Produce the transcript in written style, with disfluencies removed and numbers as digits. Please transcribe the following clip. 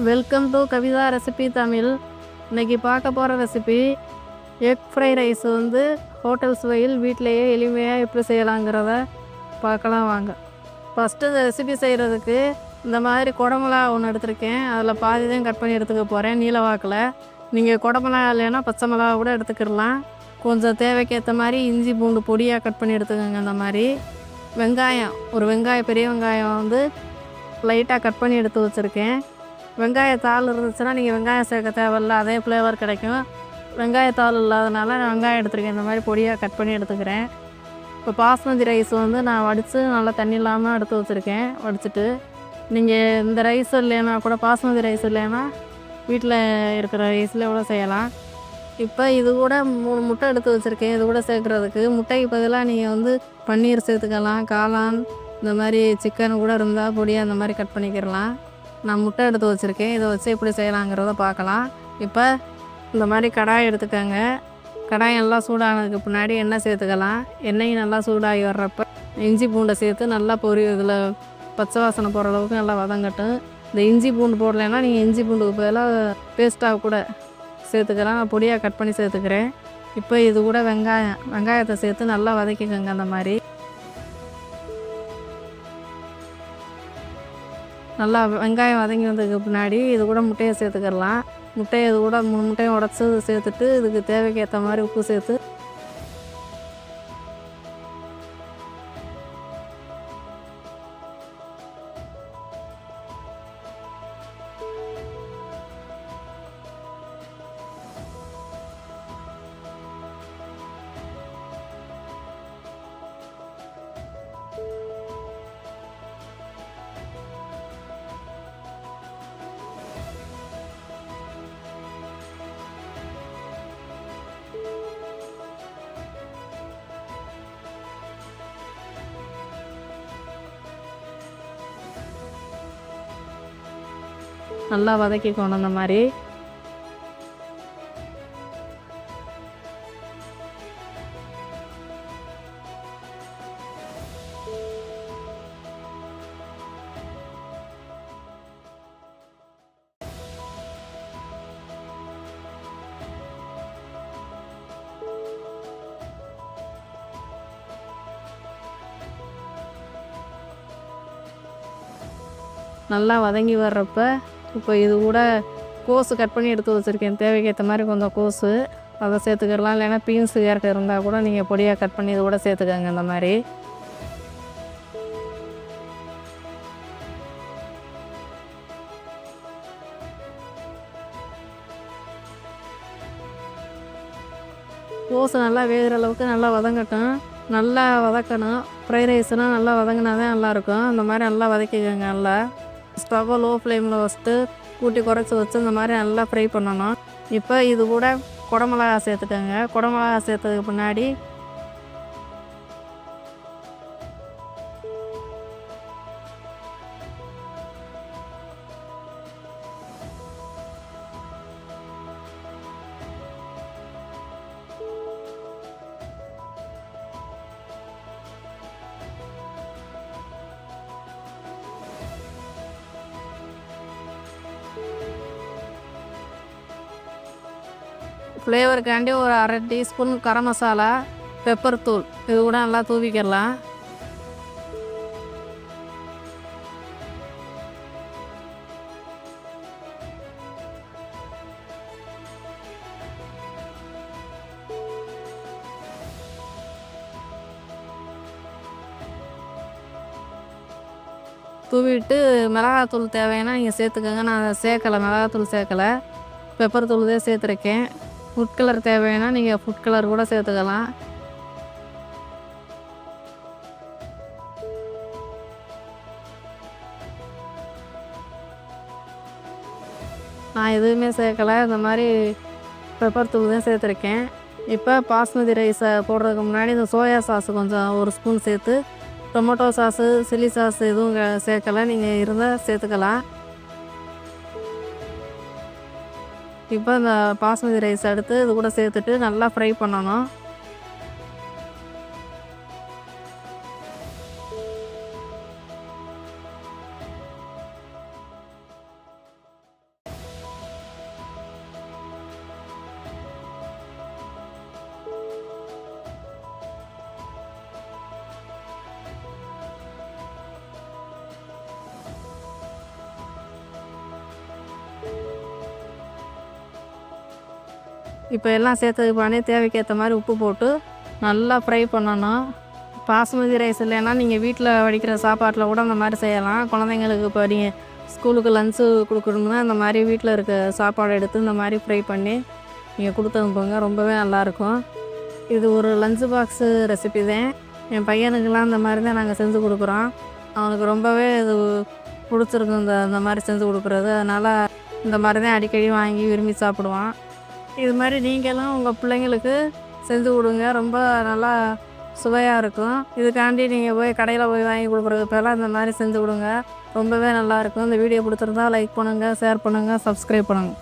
Welcome to Kavitha recipe Tamil. இன்றைக்கி பார்க்க போகிற ரெசிபி எக் ஃப்ரைட் ரைஸ் வந்து ஹோட்டல் சுவையில் வீட்டிலையே எளிமையாக எப்படி செய்யலாங்கிறத பார்க்கலாம் வாங்க. ஃபஸ்ட்டு இந்த ரெசிபி செய்கிறதுக்கு இந்த மாதிரி குடமிளகா ஒன்று எடுத்திருக்கேன். அதில் பாதி தான் கட் பண்ணி எடுத்துக்க போகிறேன் நீல வாக்கில். நீங்கள் குடமிளகா இல்லைன்னா பச்சை மிளகா கூட எடுத்துக்கிடலாம். கொஞ்சம் தேவைக்கேற்ற மாதிரி இஞ்சி பூண்டு பொடியாக கட் பண்ணி எடுத்துக்கோங்க. இந்த மாதிரி வெங்காயம், ஒரு வெங்காயம், பெரிய வெங்காயம் வந்து லைட்டாக கட் பண்ணி எடுத்து வச்சுருக்கேன். வெங்காயத்தாள் இருந்துச்சுன்னா நீங்கள் வெங்காயம் சேர்க்க தேவையில்ல, அதே ஃப்ளேவர் கிடைக்கும். வெங்காயத்தாள் இல்லாதனால நான் வெங்காயம் எடுத்துருக்கேன். இந்த மாதிரி பொடியாக கட் பண்ணி எடுத்துக்கிறேன். இப்போ பாஸ்மதி ரைஸ் வந்து நான் வடித்து நல்லா தண்ணி இல்லாமல் எடுத்து வச்சுருக்கேன். வடிச்சிட்டு நீங்கள் இந்த ரைஸ் இல்லைன்னா கூட, பாஸ்மதி ரைஸ் இல்லைன்னா வீட்டில் இருக்கிற ரைஸில் கூட செய்யலாம். இப்போ இது கூட 3 முட்டை எடுத்து வச்சுருக்கேன். இது கூட சேர்க்குறதுக்கு முட்டைக்கு பதிலாக நீங்கள் வந்து பன்னீர் சேர்த்துக்கலாம், காளான், இந்த மாதிரி சிக்கன் கூட இருந்தால் பொடியாக அந்த மாதிரி கட் பண்ணிக்கிடலாம். நான் முட்டை எடுத்து வச்சுருக்கேன். இதை வச்சு எப்படி செய்யலாங்கிறத பார்க்கலாம். இப்போ இந்த மாதிரி கடாய் எடுத்துக்கோங்க. கடாய் நல்லா சூடானதுக்கு பின்னாடி எண்ணெய் சேர்த்துக்கலாம். எண்ணெயும் நல்லா சூடாகி வர்றப்ப இஞ்சி பூண்டை சேர்த்து நல்லா இதில் பச்சை வாசனை போகிற அளவுக்கு நல்லா வதங்கட்டும். இந்த இஞ்சி பூண்டு போடலைன்னா நீங்கள் இஞ்சி பூண்டுக்கு பதிலாக பேஸ்ட்டாக கூட சேர்த்துக்கலாம். நான் பொடியாக கட் பண்ணி சேர்த்துக்கிறேன். இப்போ இது கூட வெங்காயத்தை சேர்த்து நல்லா வதக்கிக்கோங்க. அந்த மாதிரி நல்லா வெங்காயம் வதங்கி வந்ததுக்கு பின்னாடி இது கூட முட்டையை சேர்த்துக்கிடலாம். முட்டையை இது கூட 3 முட்டையும் உடச்சி சேர்த்துட்டு இதுக்கு தேவைக்கேற்ற மாதிரி உப்பு சேர்த்து நல்லா வதக்கிக்கணும். அந்த மாதிரி நல்லா வதங்கி வர்றப்ப இப்போ இது கூட கோஸு கட் பண்ணி எடுத்து வச்சுருக்கேன். தேவைக்கேற்ற மாதிரி கொஞ்சம் கோஸு அதை சேர்த்துக்கிடலாம். இல்லைன்னா பீன்ஸு கேரட் இருந்தால் கூட நீங்கள் பொடியாக கட் பண்ணி இது கூட சேர்த்துக்கோங்க. இந்த மாதிரி கோஸு நல்லா வேகிற அளவுக்கு நல்லா வதங்கட்டும். நல்லா வதக்கணும். ஃப்ரைட் ரைஸ்னால் நல்லா வதங்கினா தான் நல்லாயிருக்கும். அந்த மாதிரி நல்லா வதக்கிக்கோங்க. நல்லா ஸ்டவ்வை லோ ஃப்ளேமில் வச்சுட்டு கூட்டி குறைச்சி வச்சு இந்த மாதிரி நல்லா ஃப்ரை பண்ணணும். இப்போ இது கூட குடமிளகா சேர்த்துக்கோங்க. குடமிளகா சேர்த்ததுக்கு பின்னாடி ஃப்ளேவருக்காண்டி ஒரு 1/2 டீஸ்பூன் கரம் மசாலா, பெப்பர் தூள் இது கூட நல்லா தூவிக்கிடலாம். தூவிட்டு மிளகாத்தூள் தேவைன்னா நீங்கள் சேர்த்துக்கோங்க. நான் சேர்க்கலை, மிளகாத்தூள் சேர்க்கலை, பெப்பர் தூள் தான் சேர்த்துருக்கேன். ஃபுட் கலர் தேவைன்னா நீங்கள் ஃபுட் கலர் கூட சேர்த்துக்கலாம். நான் எதுவுமே சேர்க்கலை, இந்த மாதிரி பெப்பர் தூள் தான் சேர்த்துருக்கேன். இப்போ பாஸ்மதி ரைஸை போடுறதுக்கு முன்னாடி இந்த சோயா சாஸ் கொஞ்சம் 1 ஸ்பூன் சேர்த்து, டொமேட்டோ சாஸு, சில்லி சாஸ் எதுவும் சேர்க்கலை, நீங்கள் இருந்தால் சேர்த்துக்கலாம். இப்போ இந்த பாஸ்மதி ரைஸ் எடுத்து இது கூட சேர்த்துட்டு நல்லா ஃப்ரை பண்ணணும். இப்போ எல்லாம் சேர்த்ததுக்கு பண்ணி தேவைக்கேற்ற மாதிரி உப்பு போட்டு நல்லா ஃப்ரை பண்ணணும். பாசுமதி ரைஸ் இல்லைன்னா நீங்கள் வீட்டில் வடிக்கிற சாப்பாட்டில் கூட அந்த மாதிரி செய்யலாம். குழந்தைங்களுக்கு இப்போ நீங்கள் ஸ்கூலுக்கு லன்ச்சு கொடுக்கணும்னா இந்த மாதிரி வீட்டில் இருக்க சாப்பாடு எடுத்து இந்த மாதிரி ஃப்ரை பண்ணி நீங்கள் கொடுத்து அனுப்புங்க. ரொம்பவே நல்லாயிருக்கும். இது ஒரு லஞ்சு பாக்ஸு ரெசிபி தான். என் பையனுக்கெல்லாம் இந்த மாதிரி தான் நாங்கள் செஞ்சு கொடுக்குறோம். அவனுக்கு ரொம்பவே இது பிடிச்சிருக்கும் இந்த மாதிரி செஞ்சு கொடுக்குறது. அதனால் இந்த மாதிரி தான் அடிக்கடி வாங்கி விரும்பி சாப்பிடுவான். இது மாதிரி நீங்களும் உங்கள் பிள்ளைங்களுக்கு செஞ்சு கொடுங்க. ரொம்ப நல்லா சுவையாக இருக்கும். இதுக்காண்டி நீங்கள் போய் கடையில் போய் வாங்கி கொடுக்குறதுக்கு பதிலாக இந்த மாதிரி செஞ்சு கொடுங்க. ரொம்பவே நல்லாயிருக்கும். இந்த வீடியோ பிடிச்சிருந்தா லைக் பண்ணுங்கள், ஷேர் பண்ணுங்கள், சப்ஸ்கிரைப் பண்ணுங்கள்.